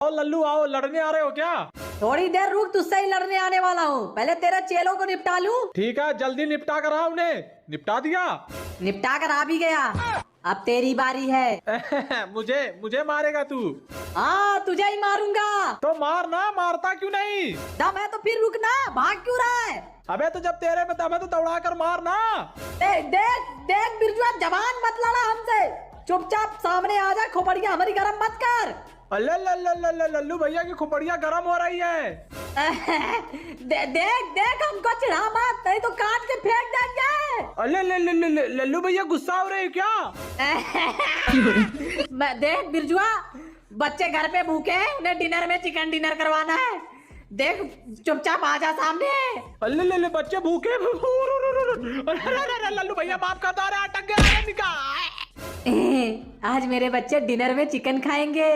आओ लल्लू आओ, लड़ने आ रहे हो क्या? थोड़ी देर रुक, तुझसे ही लड़ने आने वाला हूँ। पहले तेरे चेलों को निपटा लूं। ठीक है, जल्दी निपटा कर आ उन्हें। निपटा दिया? निपटा कर आ भी गया। अब तेरी बारी है। मुझे मुझे मारेगा तू? हाँ, तुझे ही मारूंगा। तो मार ना, मारता क्यों नहीं? दम है तो फिर रुकना, भाग क्यों रहा है? अबे तो जब तेरे में दम है तो दौड़ा कर मार ना। देख देख देख बिरजुआ, जबान मत लड़ा हमसे। चुपचाप सामने आ जा, खोपड़ियां हमारी गरम मत कर। अल्ले लल्लू भैया की खोपड़ियां गरम हो रही है। देख देख, हमको चिढ़ा मत, नहीं तो काट के फेंक देंगे। अल्ले लल्लू भैया गुस्सा हो रहे हैं क्या? मैं देख बिरजुआ, बच्चे घर पे भूखे हैं, उन्हें डिनर में चिकन डिनर करवाना है। देख चुपचाप आ जा सामने। अल्ले बच्चे भूखे। लल्लू भैया माफ कर दो, अटक गया निकाल। आज मेरे बच्चे डिनर में चिकन खाएंगे।